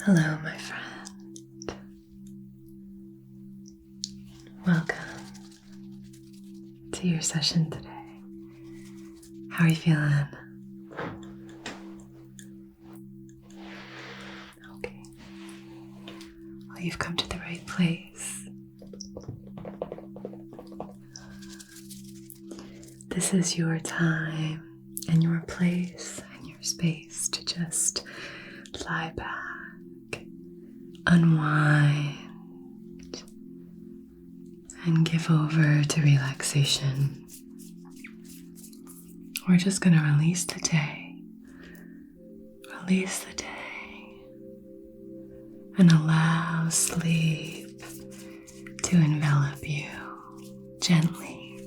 Hello, my friend. Welcome to your session today. How are you feeling? Okay. Well, you've come to the right place. This is your time and your place and your space to just lie back, unwind, and give over to relaxation. We're just going to release the day, and allow sleep to envelop you gently.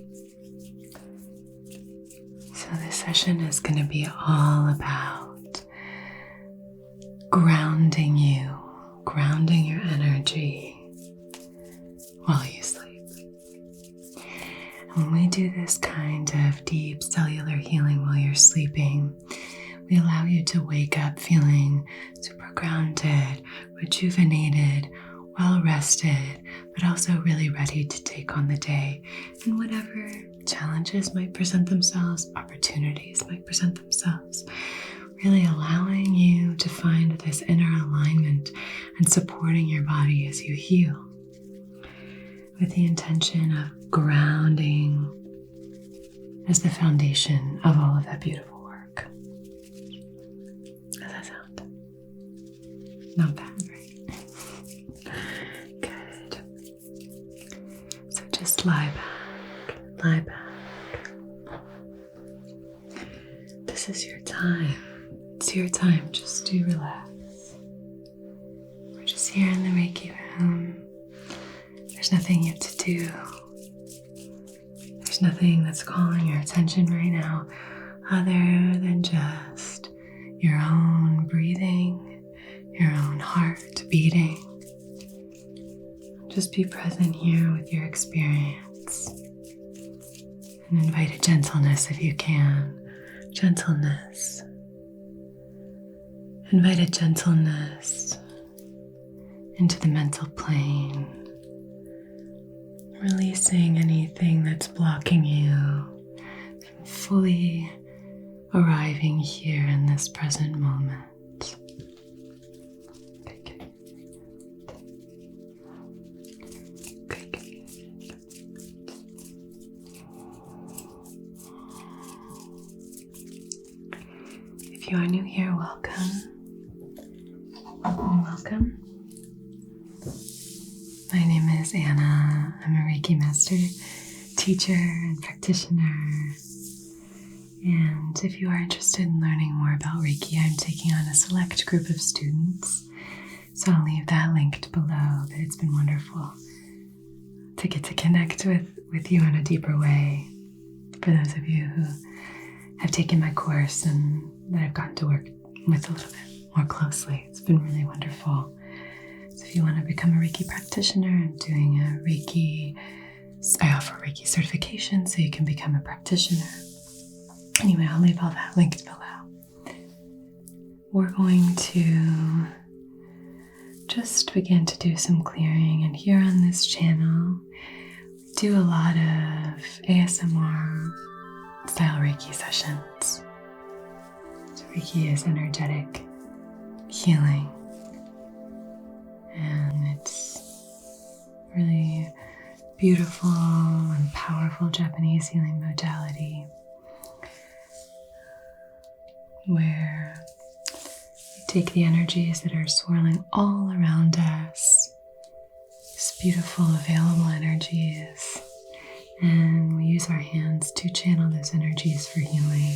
So this session is going to be all about grounding you, grounding your energy while you sleep. And when we do this kind of deep cellular healing while you're sleeping, we allow you to wake up feeling super grounded, rejuvenated, well rested, but also really ready to take on the day. And whatever challenges might present themselves, opportunities might present themselves, really allowing you to find this inner alignment and supporting your body as you heal, with the intention of grounding as the foundation of all of that beautiful work. How's that sound? Not bad, right? Good. So just lie back. This is your time. It's your time just to relax. We're just here in the Reiki room. There's nothing yet to do. There's nothing that's calling your attention right now other than just your own breathing, your own heart beating. Just be present here with your experience and invite a gentleness if you can. Gentleness. Invite a gentleness into the mental plane, releasing anything that's blocking you from fully arriving here in this present moment. Okay. If you are new here, welcome. Welcome. My name is Anna. I'm a Reiki Master, teacher, and practitioner. And if you are interested in learning more about Reiki, I'm taking on a select group of students. So I'll leave that linked below, but it's been wonderful to get to connect with you in a deeper way. For those of you who have taken my course and that I've gotten to work with a little bit more closely, it's been really wonderful. So if you want to become a Reiki practitioner, I'm doing a Reiki, I offer Reiki certification so you can become a practitioner. Anyway, I'll leave all that linked below. We're going to just begin to do some clearing, and here on this channel, we do a lot of ASMR style Reiki sessions. So Reiki is energetic healing. And it's really beautiful and powerful Japanese healing modality where we take the energies that are swirling all around us, these beautiful available energies, and we use our hands to channel those energies for healing.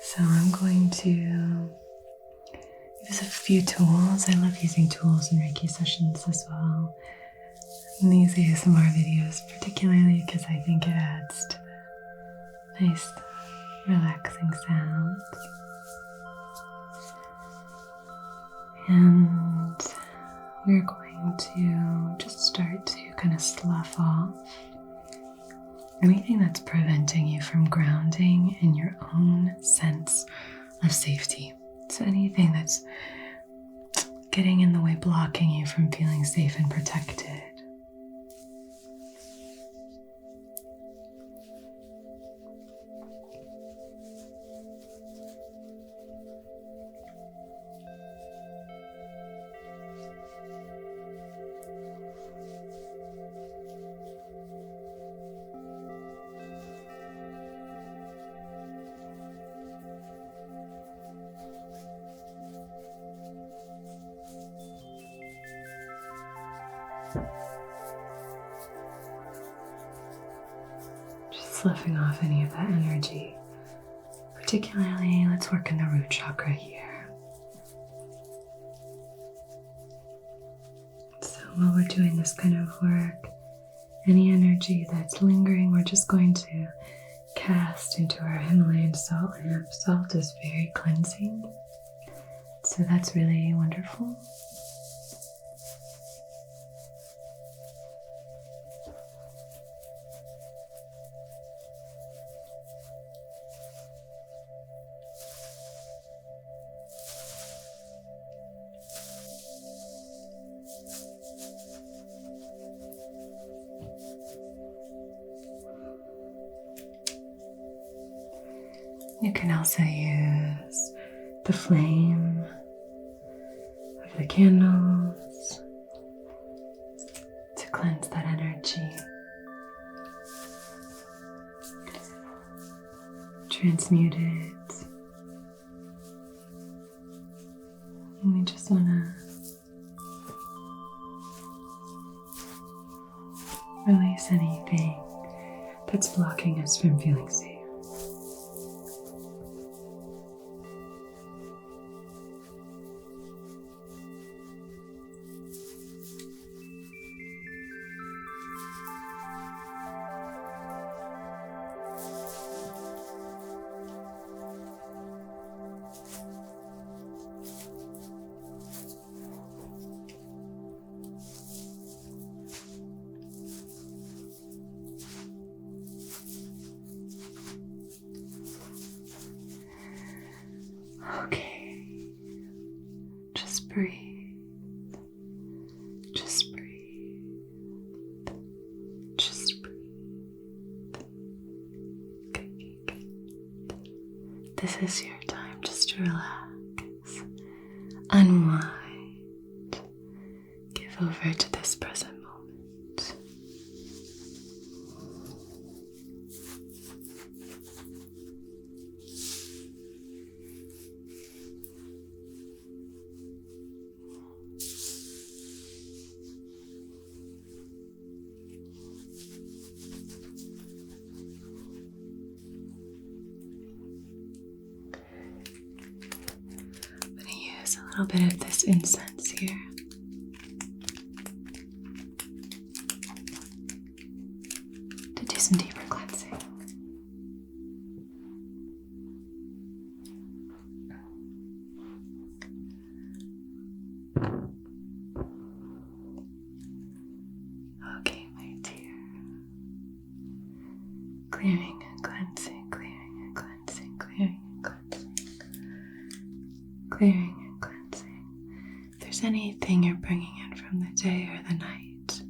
So I'm going to use a few tools. I love using tools in Reiki sessions as well. In these ASMR videos particularly because I think it adds to the nice relaxing sounds. And we're going to just start to kind of slough off anything that's preventing you from grounding in your own sense of safety. So anything that's getting in the way, blocking you from feeling safe and protected. Sloughing off any of that energy. Particularly, let's work in the root chakra here. So while we're doing this kind of work, any energy that's lingering, we're just going to cast into our Himalayan salt lamp. Salt is very cleansing, so that's really wonderful. You can also use the flame of the candles to cleanse that energy. Transmute it. And we just want to release anything that's blocking us from feeling safe. Okay, just breathe, just breathe, just breathe. Okay. This is your time just to relax, unwind, give over to this present moment. A little bit of this incense here. To do some deeper cleansing. Okay, my dear. Clearing and cleansing, clearing and cleansing, clearing and cleansing. Clearing. Anything you're bringing in from the day or the night,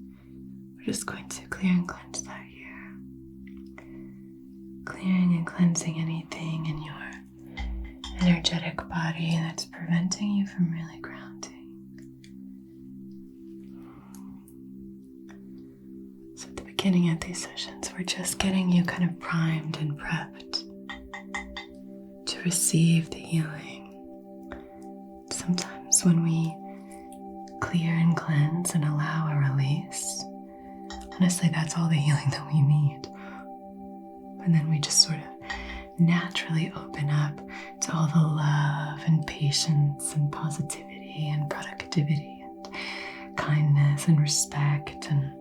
we're just going to clear and cleanse that here. Clearing and cleansing anything in your energetic body that's preventing you from really grounding. So at the beginning of these sessions, we're just getting you kind of primed and prepped to receive the healing. Sometimes when we clear and cleanse and allow a release, honestly, that's all the healing that we need. And then we just sort of naturally open up to all the love and patience and positivity and productivity and kindness and respect and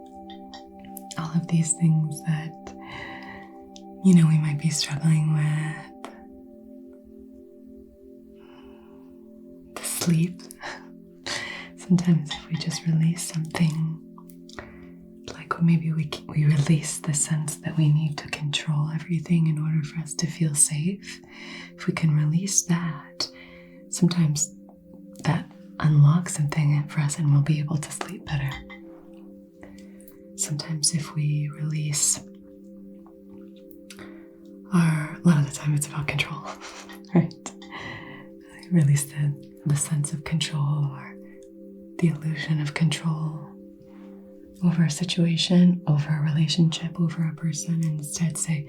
all of these things that, we might be struggling with. The sleep. Sometimes if we just release something, like maybe we release the sense that we need to control everything in order for us to feel safe. If we can release that, sometimes that unlock something for us and we'll be able to sleep better. Sometimes if we release a lot of the time it's about control, right? Release the sense of control or the illusion of control over a situation, over a relationship, over a person, and instead say,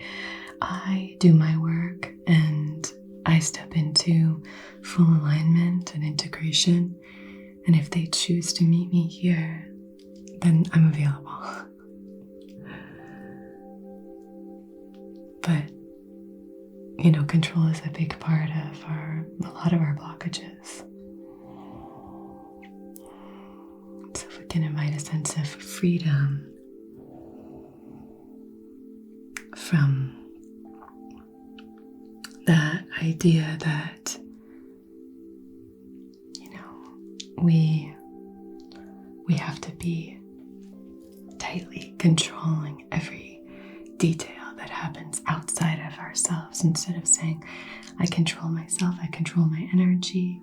I do my work and I step into full alignment and integration. And if they choose to meet me here, then I'm available. But, control is a big part of a lot of our blockages. So if we can invite a sense of freedom from that idea that, we have to be tightly controlling every detail that happens outside of ourselves, instead of saying, I control myself, I control my energy,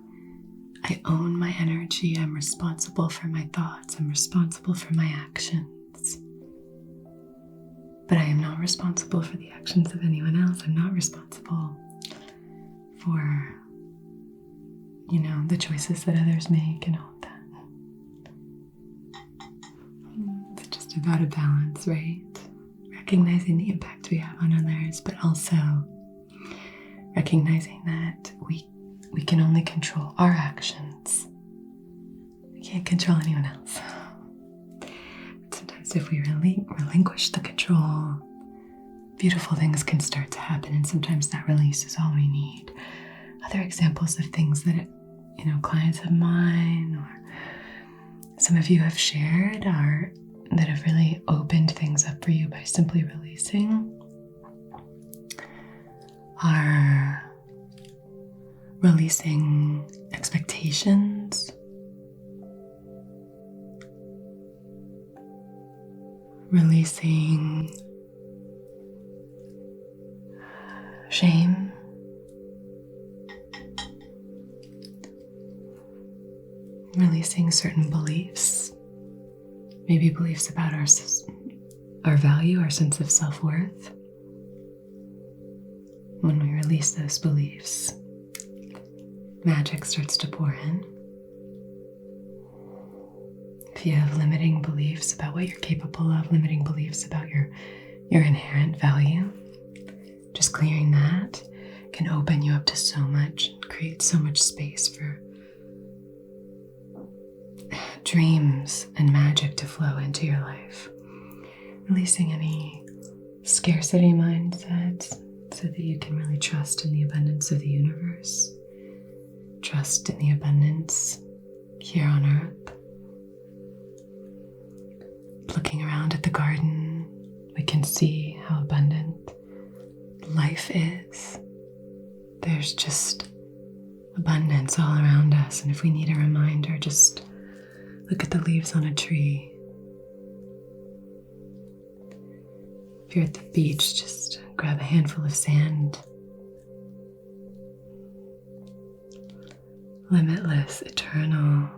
I own my energy, I'm responsible for my thoughts, I'm responsible for my actions. But I am not responsible for the actions of anyone else. I'm not responsible for, the choices that others make and all of that. It's just about a balance, right? Recognizing the impact we have on others, but also recognizing that we can only control our actions. We can't control anyone else. But sometimes if we relinquish the control, beautiful things can start to happen, and sometimes that release is all we need. Other examples of things that clients of mine or some of you have shared that have really opened things up for you by simply releasing are releasing expectations, releasing shame, releasing certain beliefs, maybe beliefs about our value, our sense of self-worth. When we release those beliefs, magic starts to pour in. If you have limiting beliefs about what you're capable of, limiting beliefs about your inherent value, just clearing that can open you up to so much, create so much space for dreams and magic to flow into your life. Releasing any scarcity mindsets so that you can really trust in the abundance of the universe. Trust in the abundance here on earth. Looking around at the garden, we can see how abundant life is. There's just abundance all around us, and if we need a reminder, just look at the leaves on a tree. If you're at the beach, just grab a handful of sand. Limitless, eternal,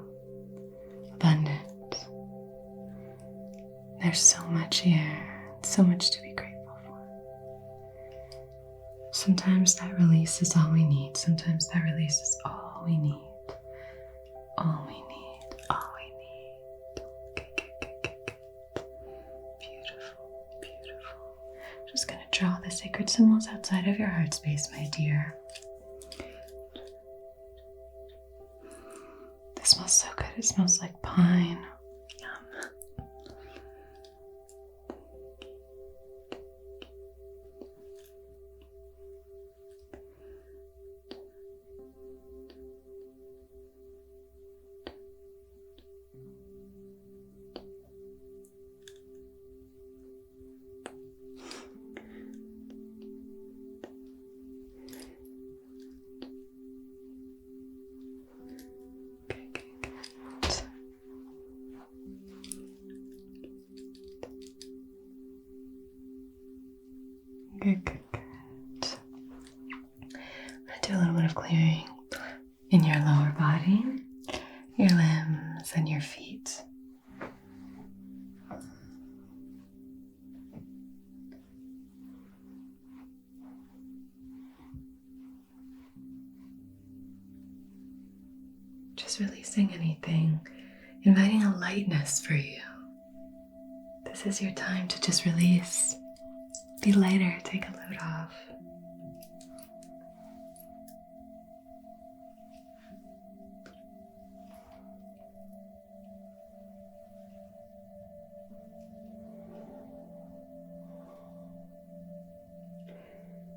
abundant. There's so much here, so much to be grateful for. Sometimes that release is all we need. Sometimes that release is all we need. All we need. All we need. Beautiful, beautiful. Just gonna draw the sacred symbols outside of your heart space, my dear. This smells so good. It smells like pine. Yum. Good, good, good. I'm going to do a little bit of clearing in your lower body. your limbs and your feet. Just releasing anything, inviting a lightness for you. This is your time to just release. Be lighter, take a load off.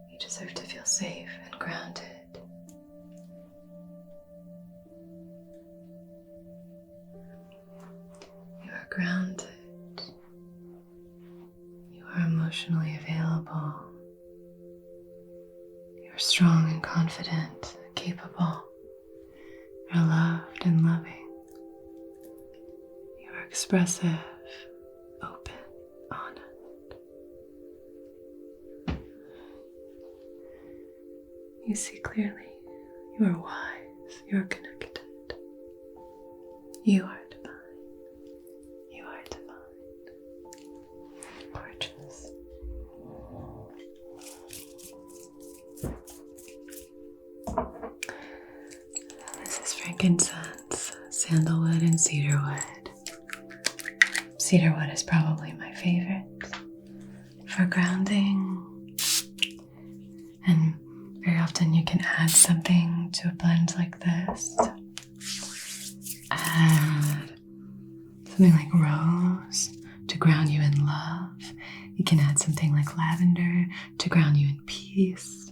You deserve to feel safe and grounded. You are grounded. You are emotionally available. You are strong and confident, capable. You are loved and loving. You are expressive, open, honest. You see clearly. You are wise. You are connected. You are divine. You are divine. Gorgeous. This is frankincense, sandalwood, and cedarwood. Cedarwood is probably my favorite for grounding. And very often you can add something to a blend like this. Add something like rose to ground you in love. You can add something like lavender to ground you in peace.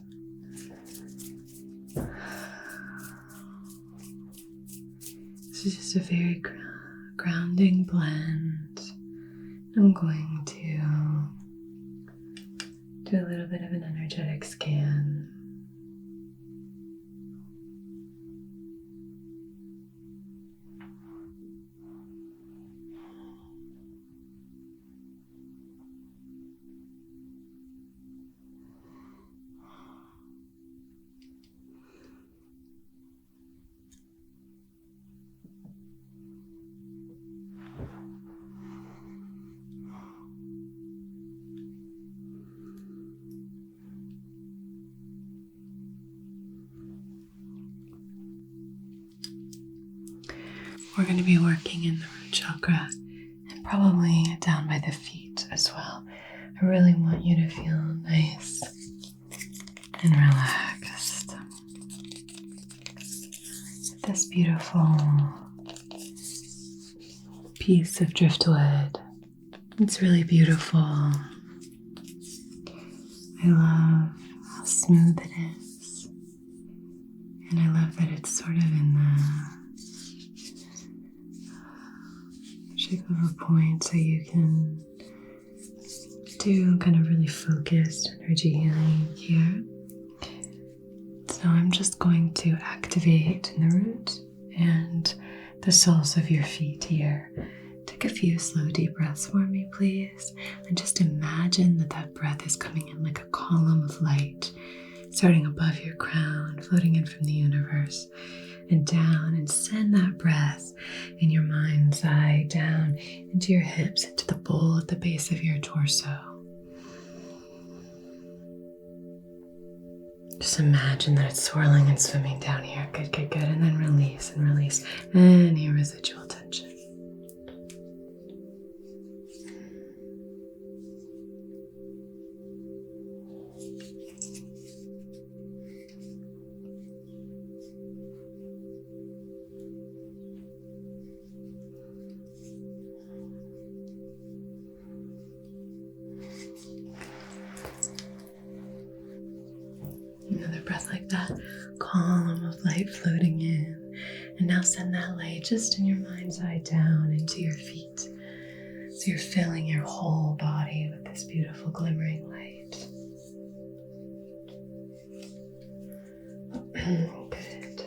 This is just a very grounding blend. I'm going to do a little bit of an energetic scan. We're going to be working in the root chakra and probably down by the feet as well. I really want you to feel nice and relaxed. This beautiful piece of driftwood. It's really beautiful. I love how smooth it is. And I love that it's sort of in the shape of a point, so you can do kind of really focused energy healing here. So I'm just going to activate in the root and the soles of your feet here. Take a few slow deep breaths for me, please, and just imagine that that breath is coming in like a column of light, starting above your crown, floating in from the universe and down, and send that breath in your mind's eye down into your hips, into the bowl at the base of your torso. Just imagine that it's swirling and swimming down here. Good, good, good. And then release and release any residual tension. Another breath like that, column of light floating in. And now send that light just in your mind's eye down into your feet. So you're filling your whole body with this beautiful glimmering light. Good.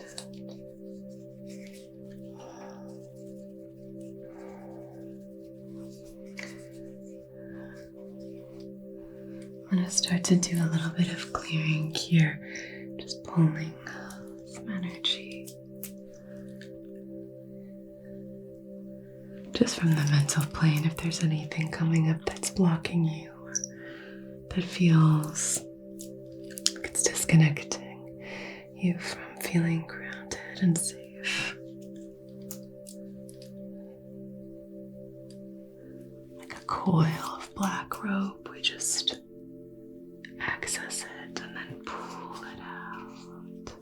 I'm going to start to do a little bit of clearing here, just pulling some energy. just from the mental plane, if there's anything coming up that's blocking you, or that feels like it's disconnecting you from feeling grounded and safe. Like a coil of black rope, we just access it and then pull it out.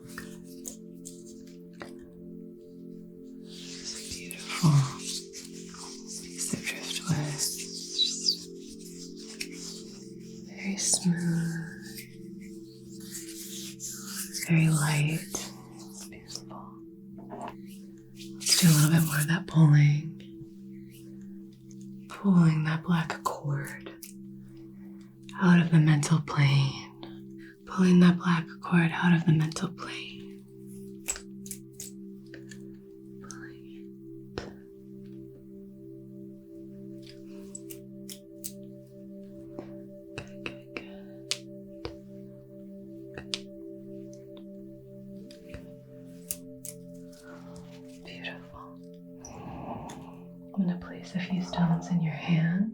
It's a beautiful piece of driftwood. It's just very smooth, very light. It's beautiful. Let's do a little bit more of that pulling. Pulling that black cord out of the mental plane. Pulling that black cord out of the mental plane. Pulling it. Good. Beautiful. I'm going to place a few stones in your hand.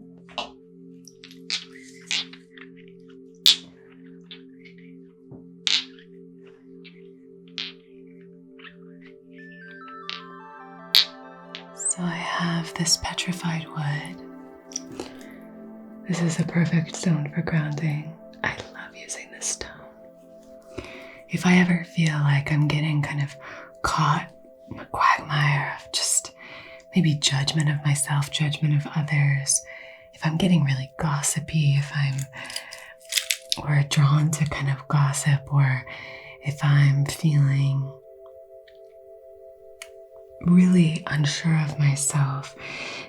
So I have this petrified wood. This is a perfect stone for grounding. I love using this stone. If I ever feel like I'm getting kind of caught in a quagmire of just maybe judgment of myself, judgment of others, if I'm getting really gossipy, or drawn to kind of gossip, or if I'm feeling really unsure of myself,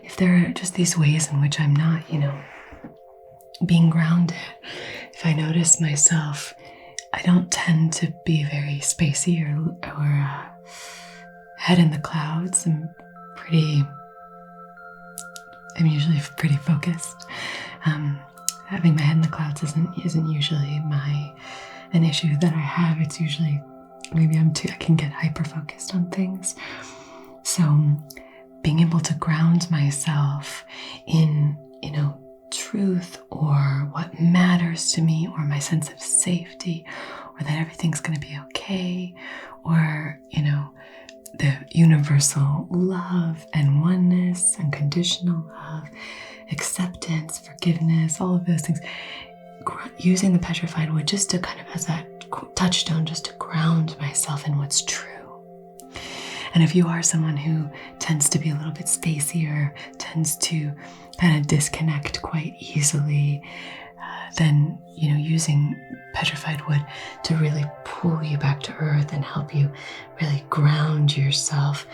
if there are just these ways in which I'm not, being grounded, if I notice myself, I don't tend to be very spacey or head in the clouds. I'm usually pretty focused. Having my head in the clouds isn't usually an issue that I have. It's usually maybe I can get hyper focused on things. So being able to ground myself in, truth, or what matters to me, or my sense of safety, or that everything's going to be okay, or, the universal love and oneness, unconditional love, acceptance, forgiveness, all of those things. Using the petrified wood just to kind of as that touchstone, just to ground myself in what's true. And if you are someone who tends to be a little bit spacey or tends to kind of disconnect quite easily, then, using petrified wood to really pull you back to earth and help you really ground yourself,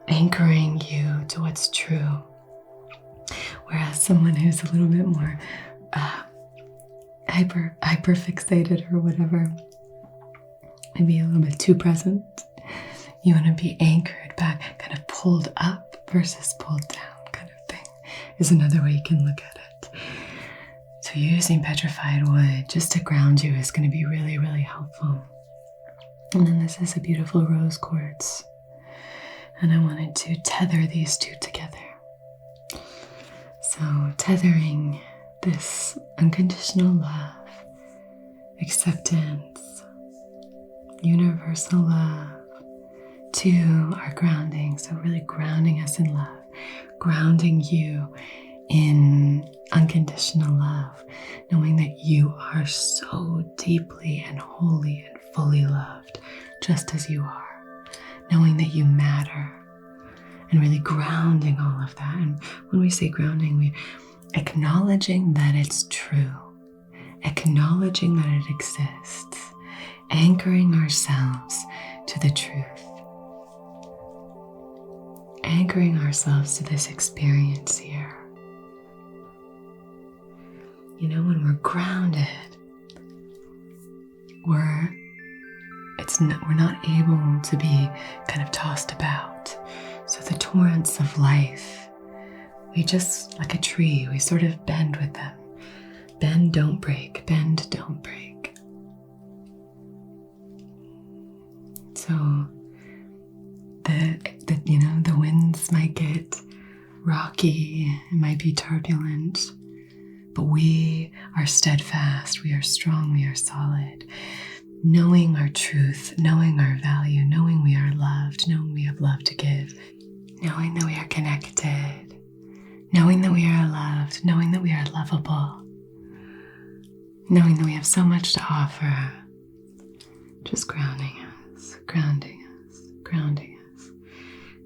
anchoring you to what's true. Whereas someone who's a little bit more hyper fixated or whatever, maybe a little bit too present, you want to be anchored back, kind of pulled up versus pulled down kind of thing, is another way you can look at it. So using petrified wood just to ground you is going to be really, really helpful. And then this is a beautiful rose quartz. And I wanted to tether these two together. So tethering this unconditional love, acceptance, universal love to our grounding. So really grounding us in love, grounding you in unconditional love, knowing that you are so deeply and wholly and fully loved just as you are, knowing that you matter, and really grounding all of that. And when we say grounding, we acknowledging that it's true, acknowledging that it exists, anchoring ourselves to the truth, anchoring ourselves to this experience here. When we're grounded, we're not able to be kind of tossed about. So the torrents of life, we just, like a tree, we sort of bend with them. Bend, don't break. Bend, don't break. So the winds might get rocky, it might be turbulent, but we are steadfast, we are strong, we are solid. Knowing our truth, knowing our value, knowing we are loved, knowing we have love to give, knowing that we are connected, knowing that we are loved, knowing that we are lovable, knowing that we have so much to offer, just grounding us, grounding us, grounding us,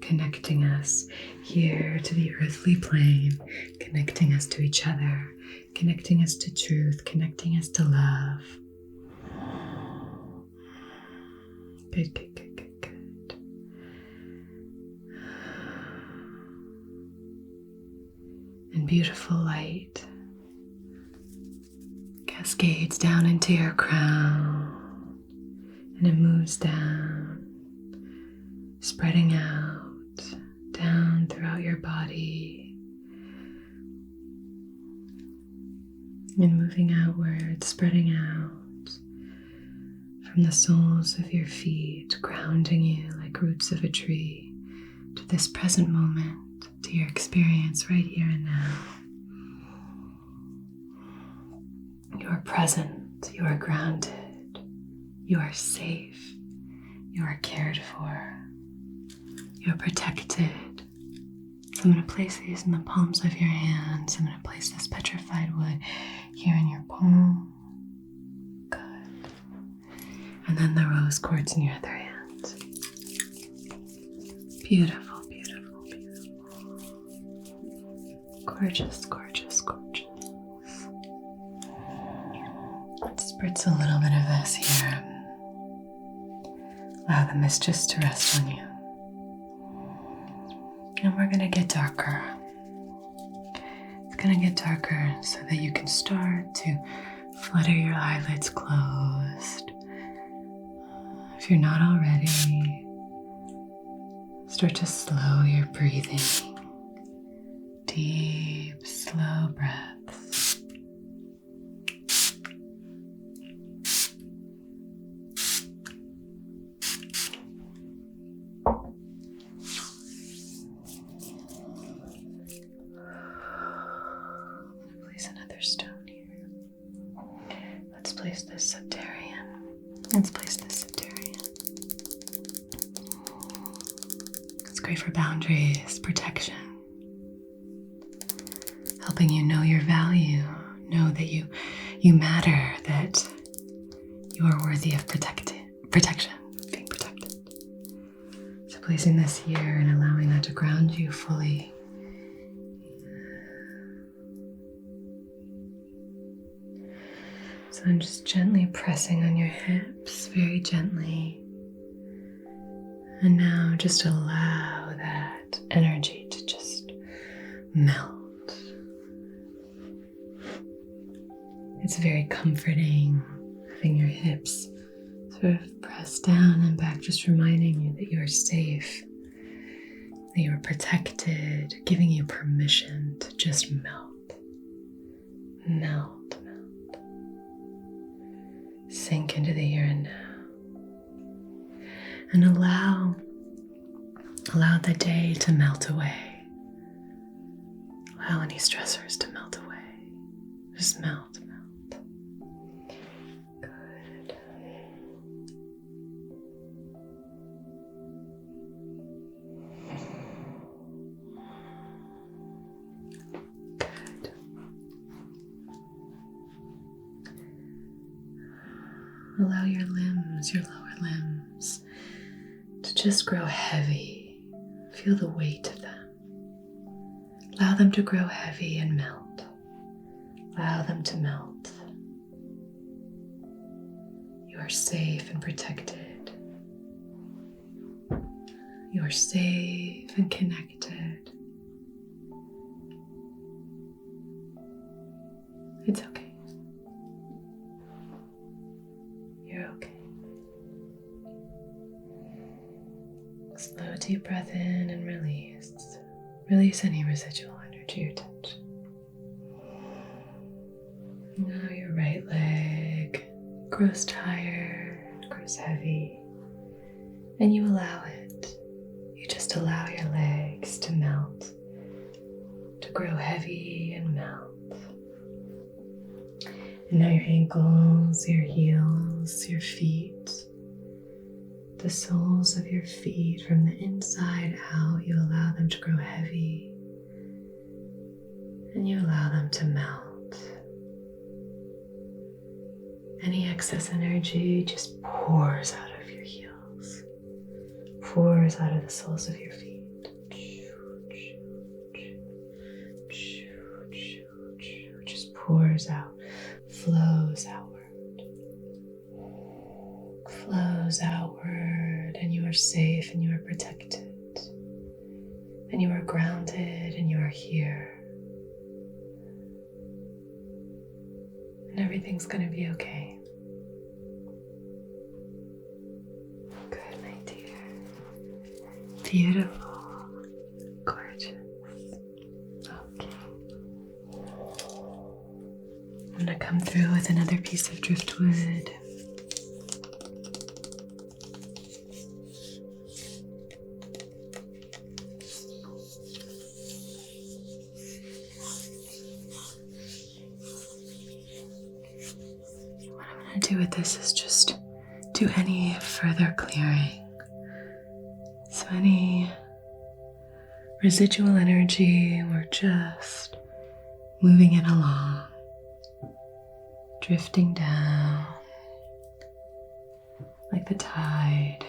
connecting us here to the earthly plane, connecting us to each other, connecting us to truth, connecting us to love. Good, good, good, good, good. And beautiful light cascades down into your crown, and it moves down, spreading out, down throughout your body, and moving outward, spreading out from the soles of your feet, grounding you like roots of a tree to this present moment, to your experience right here and now. You are present, you are grounded, you are safe, you are cared for, you are protected. So I'm going to place these in the palms of your hands. I'm going to place this petrified wood here in your palm. Good. And then the rose quartz in your other hand. Beautiful, beautiful, beautiful. Gorgeous, gorgeous, gorgeous. Let's spritz a little bit of this here. Allow the mist just to rest on you. And we're going to get darker. It's going to get darker so that you can start to flutter your eyelids closed. If you're not already, start to slow your breathing. Deep, slow breaths. Place another stone here. Let's place this septarian. Let's place this septarian. It's great for boundaries, protection. Helping you know your value, know that you matter, that you are worthy of protection, being protected. So placing this here and allowing that to ground you fully. So I'm just gently pressing on your hips, very gently. And now just allow that energy to just melt. It's very comforting having your hips sort of pressed down and back, just reminding you that you are safe, that you are protected, giving you permission to just melt. Melt, melt. Sink into the here and now. And allow the day to melt away. Allow any stressors to melt away. Just melt, melt. Good. Good. Allow your limbs, your lower limbs, to just grow heavy. Feel the weight of them. Allow them to grow heavy and melt. Allow them to melt. You are safe and protected. You are safe and connected. It's okay. You're okay. Slow, deep breath in and release. Release any residual energy or tension. Now your right leg grows tired, grows heavy, and you allow it. You just allow your legs to melt grow heavy and melt. And now your ankles, your heels, your feet, the soles of your feet from the inside out, you allow them to grow heavy and you allow them to melt. Any excess energy just pours out of your heels, pours out of the soles of your feet. Just pours out, flows outward, and you are safe and you are protected and you are grounded and you are here. And everything's gonna be okay. Good, my dear. Beautiful. Gorgeous. Okay. I'm gonna come through with another piece of driftwood. Do with this is just do any further clearing. So any residual energy, we're just moving it along, drifting down like the tide.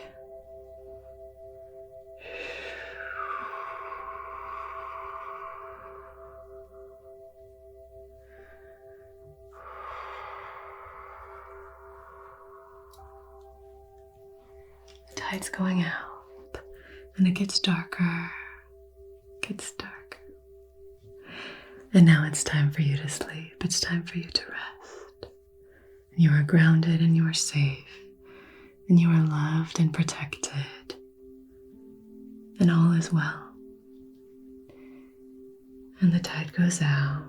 Tide's going out and it gets darker, And now it's time for you to sleep. It's time for you to rest. And you are grounded and you are safe and you are loved and protected and all is well. And the tide goes out.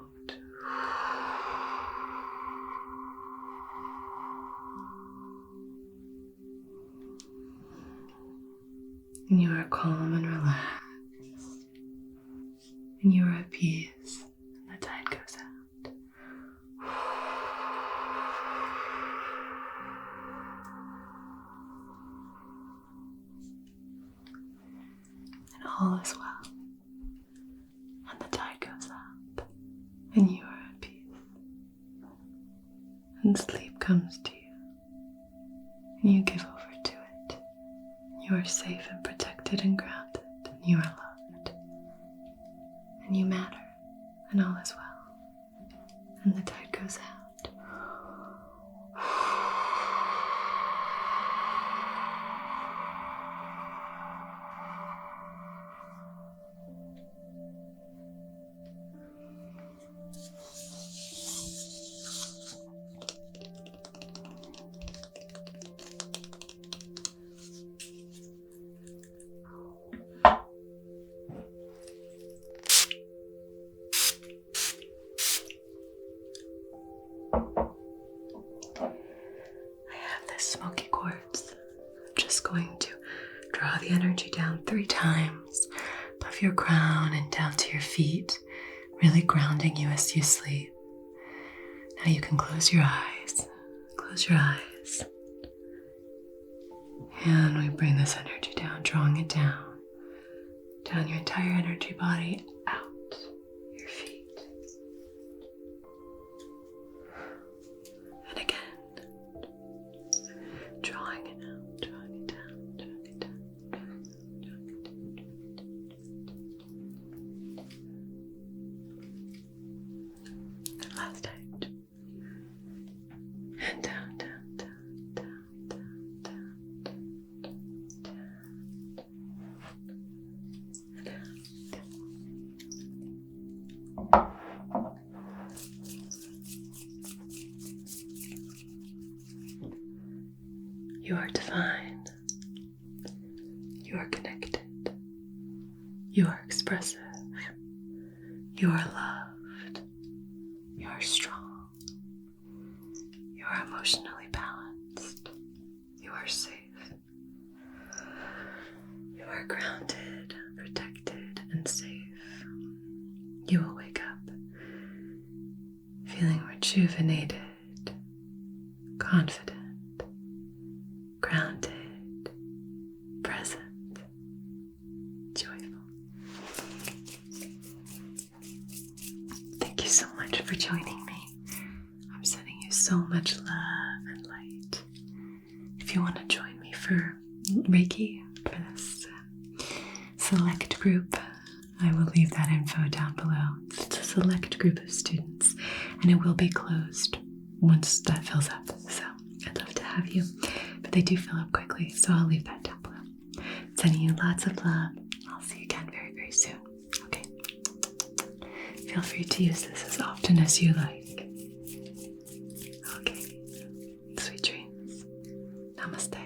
And you are calm and relaxed. And you are at peace. And the tide goes out. And all is well. And the tide goes out. And you are at peace. And sleep comes to you. And you give over to it. You are safe and protected and grounded, and you are loved, and you matter, and all is well. And the tide goes out. Smoky quartz. I'm just going to draw the energy down 3 times above your crown and down to your feet, really grounding you as you sleep. Now you can close your eyes. Close your eyes. And we bring this energy down, drawing it down your entire energy body, out your feet. And again. Drawing it out, drawing it down, drawing it down, drawing it down. And last time. And down, down, down, down, down, down, down, down. You are divine. You are connected. You are expressive. You are loved. You are strong. You are emotionally balanced. You are safe. You are grounded, protected, and safe. You will wake rejuvenated, confident, grounded, present, joyful. Thank you so much for joining me. I'm sending you so much love and light. If you want to join me for Reiki, for this select group, I will leave that info down below. It's a select group of students, and it will be closed once that fills up. So I'd love to have you, but they do fill up quickly, so I'll leave that down below. Sending you lots of love. I'll see you again very, very soon. Okay. Feel free to use this as often as you like. Okay. Sweet dreams. Namaste.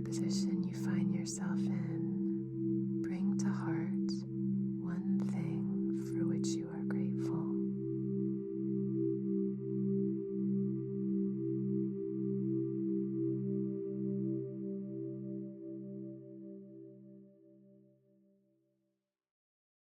Position you find yourself in,